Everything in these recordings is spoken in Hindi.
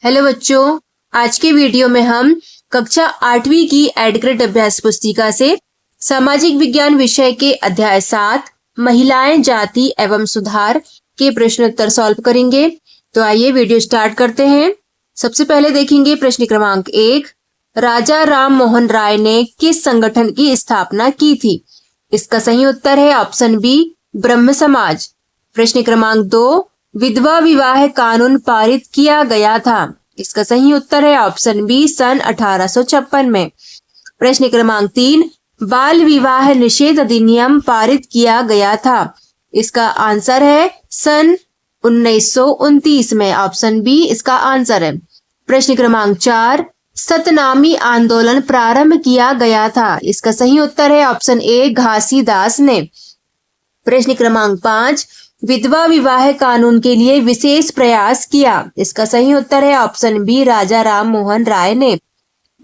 हेलो बच्चों, आज के वीडियो में हम कक्षा 8वीं की एडक्रेट अभ्यास पुस्तिका से सामाजिक विज्ञान विषय के अध्याय 7 महिलाएं, जाति एवं सुधार के प्रश्नोत्तर सॉल्व करेंगे। तो आइए वीडियो स्टार्ट करते हैं। सबसे पहले देखेंगे प्रश्न क्रमांक 1। राजा राम मोहन राय ने किस संगठन की स्थापना की थी? इसका सही उत्तर है ऑप्शन बी, ब्रह्म समाज। प्रश्न क्रमांक 2। विधवा विवाह कानून पारित किया गया था। इसका सही उत्तर है ऑप्शन बी, सन 1856 में। प्रश्न क्रमांक 3। बाल विवाह निषेध अधिनियम पारित किया गया था। इसका आंसर है सन 1929 में। ऑप्शन बी इसका आंसर है। प्रश्न क्रमांक 4। सतनामी आंदोलन प्रारंभ किया गया था। इसका सही उत्तर है ऑप्शन ए, घासीदास ने। प्रश्न क्रमांक 5। विधवा विवाह कानून के लिए विशेष प्रयास किया। इसका सही उत्तर है ऑप्शन बी, राजा राम मोहन राय ने।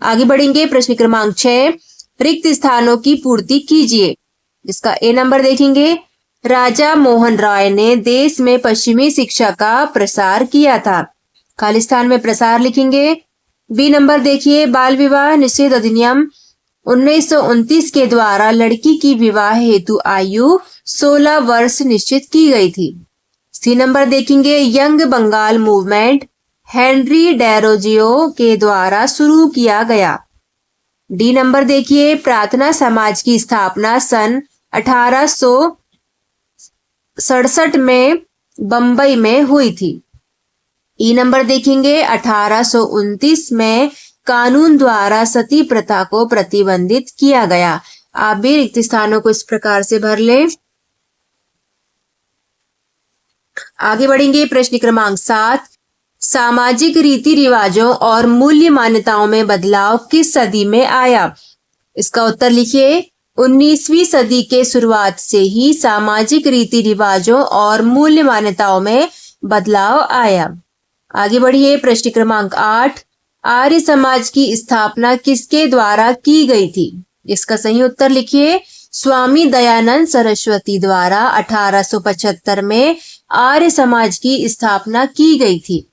आगे बढ़ेंगे प्रश्न क्रमांक 6। रिक्त स्थानों की पूर्ति कीजिए। इसका ए नंबर देखेंगे। राजा मोहन राय ने देश में पश्चिमी शिक्षा का प्रसार किया था। खाली स्थान में प्रसार लिखेंगे। बी नंबर देखिए, बाल विवाह निषेध अधिनियम 1929 के द्वारा लड़की की विवाह हेतु आयु 16 वर्ष निश्चित की गई थी। सी नंबर देखेंगे, young Bengal movement Henry Derozio के द्वारा शुरू किया गया। डी नंबर देखिए, प्रार्थना समाज की स्थापना सन 1867 में बंबई में हुई थी। ई नंबर देखेंगे, 1829 में कानून द्वारा सती प्रथा को प्रतिबंधित किया गया। आप भी रिक्त स्थानों को इस प्रकार से भर लें। आगे बढ़ेंगे प्रश्न क्रमांक 7। सामाजिक रीति रिवाजों और मूल्य मान्यताओं में बदलाव किस सदी में आया? इसका उत्तर लिखिए। 19वीं सदी के शुरुआत से ही सामाजिक रीति रिवाजों और मूल्य मान्यताओं में बदलाव आया। आगे बढ़िए प्रश्न क्रमांक 8। आर्य समाज की स्थापना किसके द्वारा की गई थी? इसका सही उत्तर लिखिए। स्वामी दयानंद सरस्वती द्वारा 1875 में आर्य समाज की स्थापना की गई थी।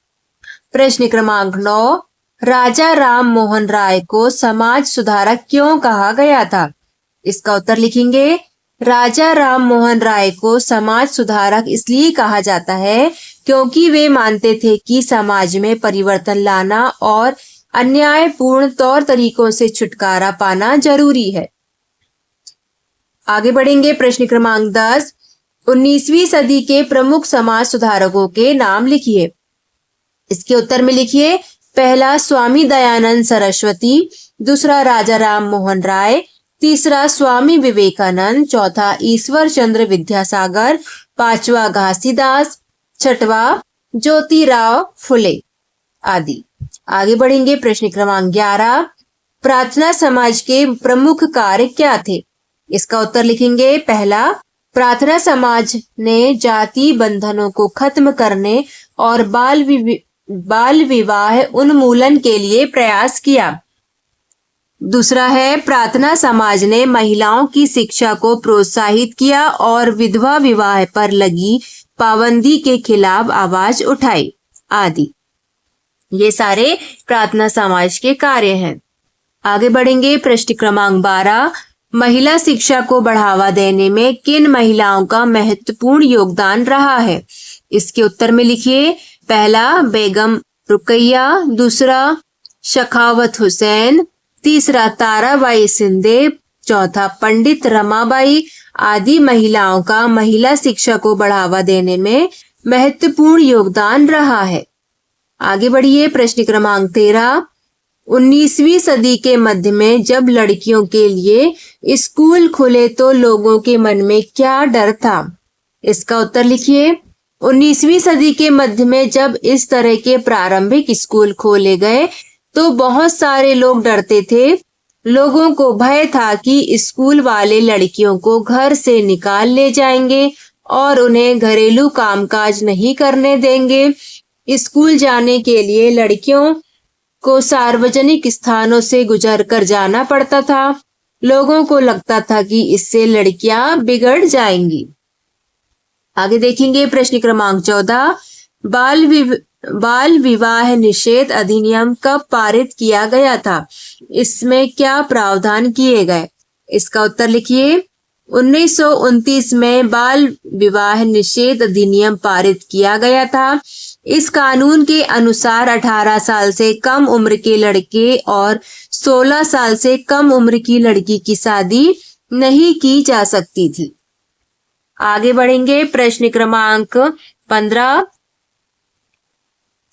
प्रश्न क्रमांक 9। राजा राम मोहन राय को समाज सुधारक क्यों कहा गया था? इसका उत्तर लिखेंगे। राजा राम मोहन राय को समाज सुधारक इसलिए कहा जाता है क्योंकि वे मानते थे कि समाज में परिवर्तन लाना और अन्यायपूर्ण तौर तरीकों से छुटकारा पाना जरूरी है। आगे बढ़ेंगे प्रश्न क्रमांक 10। 19वीं सदी के प्रमुख समाज सुधारकों के नाम लिखिए। इसके उत्तर में लिखिए। पहला स्वामी दयानंद सरस्वती, दूसरा राजा राम मोहन राय, तीसरा स्वामी विवेकानंद, चौथा ईश्वर चंद्र विद्यासागर, पांचवा घासीदास, छठवा ज्योतिराव फुले आदि। आगे बढ़ेंगे प्रश्न क्रमांक 11। प्रार्थना समाज के प्रमुख कार्य क्या थे? इसका उत्तर लिखेंगे। पहला, प्रार्थना समाज ने जाति बंधनों को खत्म करने और बाल विवाह उन्मूलन के लिए प्रयास किया। दूसरा है, प्रार्थना समाज ने महिलाओं की शिक्षा को प्रोत्साहित किया और विधवा विवाह पर लगी पाबंदी के खिलाफ आवाज उठाई आदि। ये सारे प्रार्थना समाज के कार्य हैं। आगे बढ़ेंगे प्रश्न क्रमांक 12। महिला शिक्षा को बढ़ावा देने में किन महिलाओं का महत्वपूर्ण योगदान रहा है? इसके उत्तर में लिखिए। पहला, बेगम रुकैया, दूसरा शखावत हुसैन, तीसरा ताराबाई सिंधे, चौथा पंडित रमाबाई आदि महिलाओं का महिला शिक्षा को बढ़ावा देने में महत्वपूर्ण योगदान रहा है। आगे बढ़िए प्रश्न क्रमांक 13। 19वीं सदी के मध्य में जब लड़कियों के लिए स्कूल खुले तो लोगों के मन में क्या डर था? इसका उत्तर लिखिए। 19वीं सदी के मध्य में जब इस तरह के प्रारंभिक स्कूल खोले गए तो बहुत सारे लोग डरते थे। लोगों को भय था कि स्कूल वाले लड़कियों को घर से निकाल ले जाएंगे और उन्हें घरेलू कामकाज नहीं करने देंगे। स्कूल जाने के लिए लड़कियों को सार्वजनिक स्थानों से गुजर कर जाना पड़ता था। लोगों को लगता था कि इससे लड़कियां बिगड़ जाएंगी। आगे देखेंगे प्रश्न क्रमांक 14। बाल विवाह निषेध अधिनियम कब पारित किया गया था? इसमें क्या प्रावधान किए गए? इसका उत्तर लिखिए। 1929 में बाल विवाह निषेध अधिनियम पारित किया गया था। इस कानून के अनुसार 18 साल से कम उम्र के लड़के और 16 साल से कम उम्र की लड़की की शादी नहीं की जा सकती थी। आगे बढ़ेंगे। प्रश्न क्रमांक 15।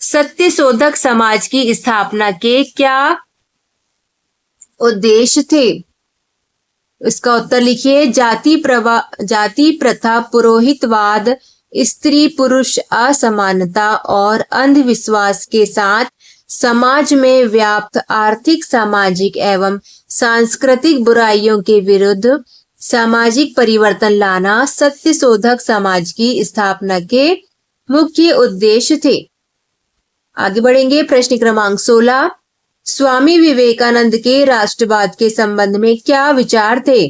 सत्यशोधक समाज की स्थापना के क्या उद्देश्य थे? इसका उत्तर लिखिए। जाति प्रथा, पुरोहितवाद, स्त्री पुरुष असमानता और अंधविश्वास के साथ समाज में व्याप्त आर्थिक, सामाजिक एवं सांस्कृतिक बुराइयों के विरुद्ध सामाजिक परिवर्तन लाना सत्यशोधक समाज की स्थापना के मुख्य उद्देश्य थे। आगे बढ़ेंगे। प्रश्न क्रमांक 16। स्वामी विवेकानंद के राष्ट्रवाद के संबंध में क्या विचार थे?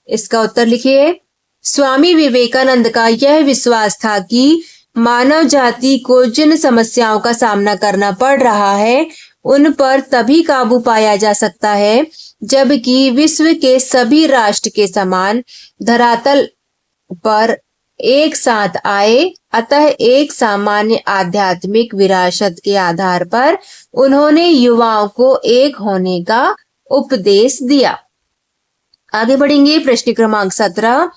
इसका उत्तर लिखिए। स्वामी विवेकानंद का यह विश्वास था कि मानव जाति को जिन समस्याओं का सामना करना पड़ रहा है उन पर तभी काबू पाया जा सकता है जबकि विश्व के सभी राष्ट्र के समान धरातल पर एक साथ आए। अतः एक सामान्य आध्यात्मिक विरासत के आधार पर उन्होंने युवाओं को एक होने का उपदेश दिया। आगे बढ़ेंगे। प्रश्न क्रमांक 17।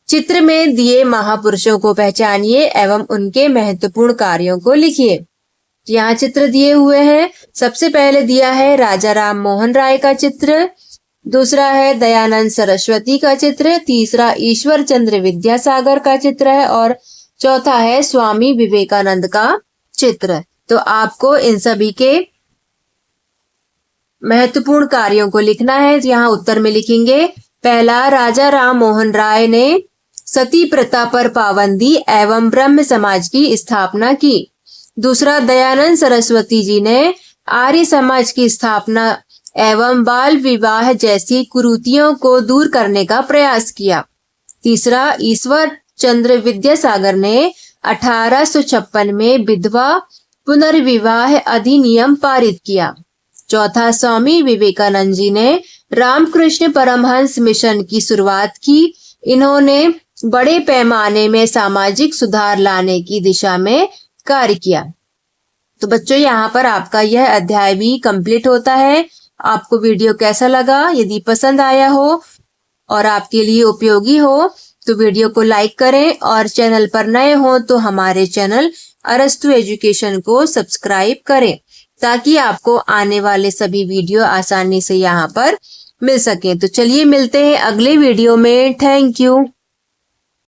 चित्र में दिए महापुरुषों को पहचानिए एवं उनके महत्वपूर्ण कार्यों को लिखिए। यहाँ चित्र दिए हुए हैं। सबसे पहले दिया है राजा राम मोहन राय का चित्र, दूसरा है दयानंद सरस्वती का चित्र, तीसरा ईश्वर चंद्र विद्यासागर का चित्र है और चौथा है स्वामी विवेकानंद का चित्र। तो आपको इन सभी के महत्वपूर्ण कार्यों को लिखना है। यहाँ उत्तर में लिखेंगे। पहला, राजा राम मोहन राय ने सती प्रथा पर पाबंदी एवं ब्रह्म समाज की स्थापना की। दूसरा, दयानंद सरस्वती जी ने आर्य समाज की स्थापना एवं बाल विवाह जैसी कुरीतियों को दूर करने का प्रयास किया। तीसरा, ईश्वर चंद्र विद्यासागर ने 1856 में विधवा पुनर्विवाह अधिनियम पारित किया। चौथा, स्वामी विवेकानंद जी ने रामकृष्ण परमहंस मिशन की शुरुआत की। इन्होंने बड़े पैमाने में सामाजिक सुधार लाने की दिशा में कार्य किया। तो बच्चों, यहाँ पर आपका यह अध्याय भी कंप्लीट होता है। आपको वीडियो कैसा लगा? यदि पसंद आया हो और आपके लिए उपयोगी हो तो वीडियो को लाइक करें और चैनल पर नए हो तो हमारे चैनल अरस्तु एजुकेशन को सब्सक्राइब करें ताकि आपको आने वाले सभी वीडियो आसानी से यहाँ पर मिल सके। तो चलिए मिलते हैं अगले वीडियो में। Thank you.